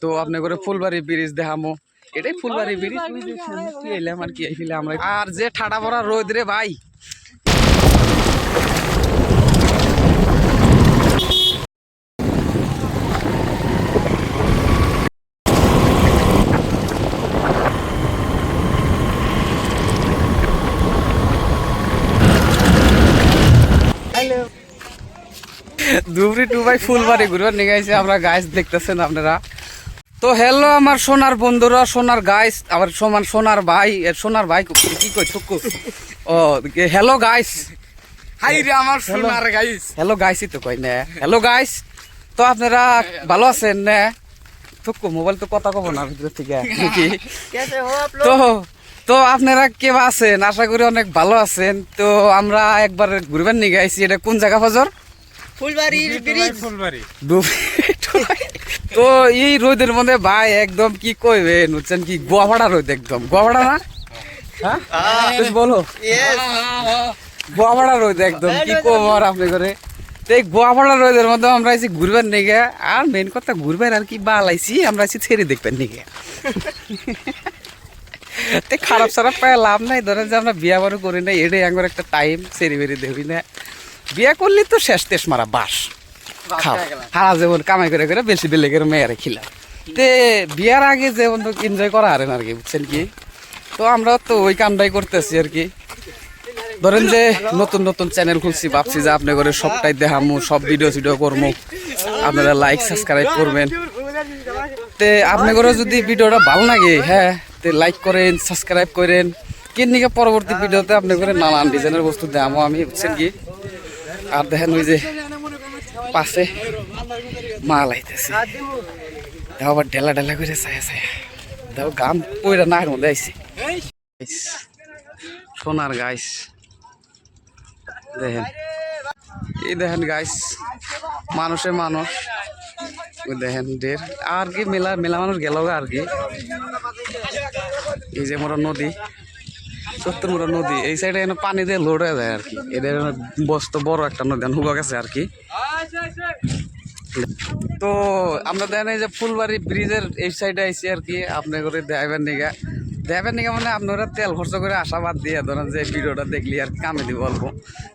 তো আপনি করে ফুলবাড়ি ব্রিজ দেখামো, এটাই ফুলবাড়ি ব্রিজ। কি এলাম আর কি আমরা, আর যে ঠাডা পড়া রোদ রে ভাই। ধুবড়ি টু ভাই ফুলবাড়ি ঘুরবার নিয়ে গেছে আমরা, গাছ দেখতেছেন আপনারা। তো হ্যালো আমার সোনার বন্ধুরা, সোনার গাইস, আবার সমান সোনার ভাই, সোনার ভাই কি কই ঠুকু। ও হ্যালো গাইস, হাই রে আমার সোনার গাইস, হ্যালো গাইসই তো কই না, হ্যালো গাইস। তো আপনারা ভালো আছেন না? ঠুকু মোবাইল তো কথা কব না ভিতর থেকে নাকি? তো তো আপনারা কেমন আছেন? আশা করি অনেক ভালো আছেন। তো আমরা একবার ঘুরবার নিয়ে গেছি, এটা কোন জায়গা ফজর? ফুলবাড়ি ব্রিজ। ফুলবাড়ি। তো এই রোদের মধ্যে ভাই একদম কি কইবেন বুঝছেন, কি গোয়াভাড়া রোদ, একদম গোয়াভাড়া না, হ্যাঁ বলো গোয়াভাড়া রোদ একদম, কি কমার আপনি করে। তো এই গোয়াভাড়া রোদের মধ্যে আমরা আছি ঘুরবেন নিগে, আর মেন কথা ঘুরবেন আর কি বালাইছি আমরা আছি ছেড়ে দেখবেন নিগে। খারাপ সারাপ পায় লাভ নাই, ধরেন যে আমরা বিয়া বারো করি না, এটাই একবার একটা টাইম সেরি বেরি দেখি না। বিয়া করলে তো শেষ তেস মারা বাস খাও, হারা যেমন কামাই করে করে বেশি বেলেগের মেয়েরে খিলা। তে বিয়ার আগে যেমন এনজয় করা হারেন আর কি, বুঝছেন কি। তো আমরা তো ওই কামটাই করতেছি আর কি। ধরেন যে নতুন নতুন চ্যানেল খুলছি, ভাবছি যে আপনি করে সবটাই দেখামু, সব ভিডিও টিডিও করবো, আপনারা লাইক সাবস্ক্রাইব করবেন। তে আপনি করে যদি ভিডিওটা ভালো লাগে, হ্যাঁ তে লাইক করেন, সাবস্ক্রাইব করেন, কিনিকে পরবর্তী ভিডিওতে আপনি করে নানান ডিজাইনের বস্তু দেখামো আমি, বুঝছেন কি। আর দেখেন ওই যে পাশে মাল আইতেছে, দেখো আবার ঢেলা ঢেলা করে ছায়া ছায়া, দেখো গাম পয়রা নাকের মধ্যে আইছে। সোনার গাইস দেখেন, এই দেখেন গাইস, মানুষে মানুষ, ওই দেখেন ঢের আর কি, মেলা মেলা মানুষ গেল আর কি। এই যে মোরা নদী, সত্তর মোড়া নদী, এই সাইডে পানি দিয়ে লোড হয়ে যায় আর কি। এদের বস্ত বড় একটা নদী হুবা গেছে আর কি। তো আমরা দেখেন এই যে ফুলবাড়ি ব্রিজের এই সাইডে আইসি আর কি, আপনার করে দেখাবেন নিগা, দেখাবেন নিগা মানে আপনারা তেল খরচ করে আশাবাদ দিয়ে ধরেন যে ভিডিওটা দেখলি আর কামে দিব অল্প।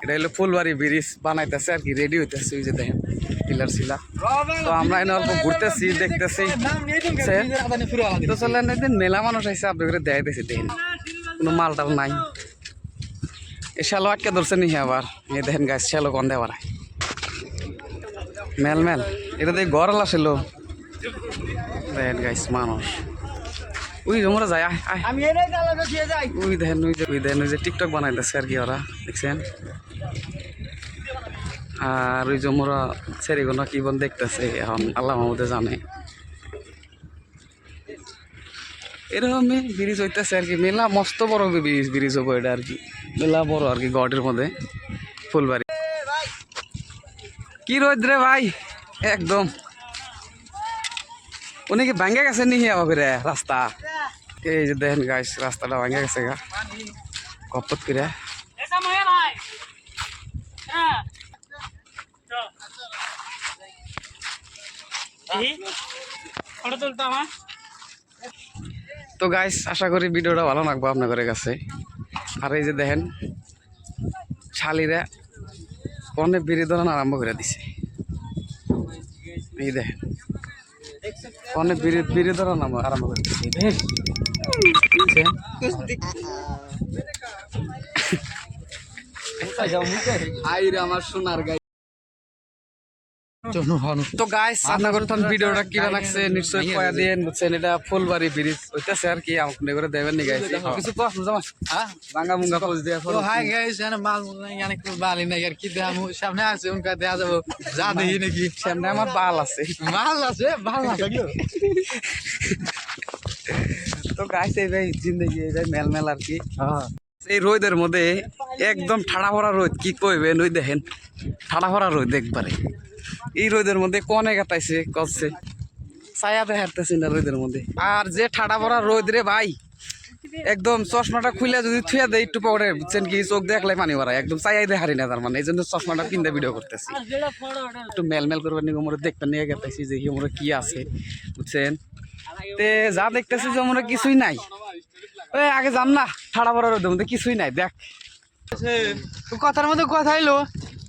এটা হলো ফুলবাড়ি ব্রিজ বানাইতেছে আর কি, রেডি হইতেছে, ওই যে দেখেন পিলার ছিলা। তো আমরা এনে অল্প ঘুরতেছি, দেখতেছি। তো চলেন একদিন মেলা মানুষ আইসে আপনার করে দেখাইতেছি, দেখেন কোনো মাল টাল নাই। এই শ্যালো আটকে ধরছে নি আবার, এই দেখেন গাছ শ্যালো গন্ধে বাড়ায় মেল মেল, এটা দিয়ে ঘর আসিল। দেখেন গাইস মানুষ, ওই জমরা যায়, ওই দেখেন ওই দেখেন ওই যে টিকটক বানাইতেছে আর কি ওরা, দেখছেন। আর ওই জমরা ছেড়িগুলো কি বল দেখতেছে এখন, আল্লাহ মাহমুদে জানে। এরকমই ব্রিজ হইতেছে আর কি, মেলা মস্ত বড় ব্রিজ হবো এটা আর কি, মেলা বড় আর কি গড়ের মধ্যে ফুলবাড়ি। কি রোদ রে ভাই একদম, উনি কি ভাঙ্গে গেছে নি ফিরে রাস্তা। এই যে দেখেন গাইস, রাস্তাটা ভাঙ্গে গেছে গা কপত করে। তো গাইস আশা করি ভিডিওটা ভালো লাগবে আপনাদের কাছে। আর এই যে দেখেন শালিরা অনেক বিড়ি ধরান আরম্ভ করে দিছে, এই দেখেন অনেক বিড়ি ধরান আরম্ভ করে দিছে। আমার সোনার গাই। তো গাইস আপনাদের ভিডিওটা কিরা লাগছে নিশ্চয়ই কয়া দিয়েন, বুঝছেন। এটা ফুলবাড়ি ব্রিজ হইতাছে আর কি, আপনাদের করে দেবেন নি গাইস কিছু প্রশ্ন জমা, হ্যাঁ ভাঙা মুঙ্গা পোজ দেয়া। তো হাই গাইস, এখানে মাল অনেক বালি নাই আর কি, দেখামু সামনে আছে উনকা দেয়া যাব, যা দেখি নাকি সামনে আমার বাল আছে, মাল আছে বাল আছে। তো গাইস এই ভাই জিন্দেগি এই ভাই মেল মেল আর কি। এই রোদের মধ্যে একদম ঠাড়া ভরা রোদ, কি কইবেন। ওই দেখেন ঠাড়া ভরা রোদ একবারে, এই রোদের মধ্যে কনে কাটাইছে করছে, ছায়া দেখাতেছি না রোদের মধ্যে। আর যে ঠাডা ভরা রোদ রে ভাই, একদম চশমাটা খুলে যদি থুয়া দেয় একটু পরে, বুঝছেন কি, চোখ দেখলে পানি ভরা, একদম ছায়াই দেখারি না তার মানে। এই জন্য চশমাটা কিনতে ভিডিও করতেছি, একটু মেল মেল করবেন নিয়ে মোর দেখবেন নিয়ে গেতেছি যে মোর কি আছে, বুঝছেন। তে যা দেখতেছি যে মনে হয় কিছুই নাই। ওই আগে যাম না, ঠাড়া বড় রোদের মধ্যে কিছুই নাই। দেখ কথার মধ্যে কথা এলো,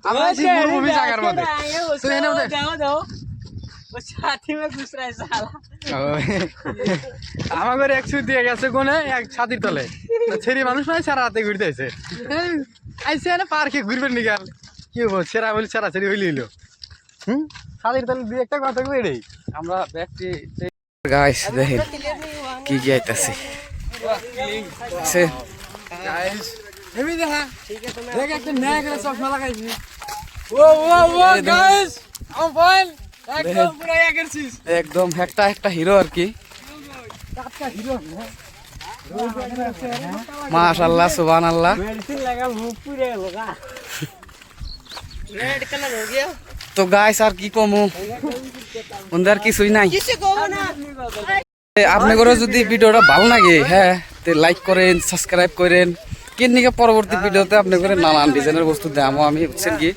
আমরা আছি মরুভূমি জায়গার মধ্যে। তুই এনে দে। আমার ঘরে 100 দিয়ে গেছে কোনে এক ছাতির তলে, ছেড়ি মানুষ নয়, সারা রাতে ঘুরতে আইছে। আইসে না পার্কে ঘুরবেন নি গাল, কি হবো ছেড়া বলি ছেড়া ছেড়ি হইল। ছাতির তলে দুই একটা কথা কই রে। আমরা ব্যক্তি গাইস দেখেন কি কি আইতাছে। গাইস এমনি দেখা দেখ একটা নয়া করে চশমা লাগাইছি। ও ও ও গাইস আম ফাইন, একদম পুরো একারছিস, একদম একটা একটা হিরো আর কি। টাটকা হিরো। মাশাআল্লাহ সুবহানাল্লাহ। मेडिसिन लगा मुंह पूरे होगा, रेड कलर हो गया। তো গাইস আর কি কমু, ওদের কিছুই নাই। किसी को ना আপনাদের যদি ভিডিওটা ভালো লাগে, হ্যাঁ তে লাইক করেন, সাবস্ক্রাইব করেন। কিন্নিকে পরবর্তী ভিডিওতে আপনাদের নানান ডিজাইনের বস্তু দেখাবো আমি, বুঝছেন কি।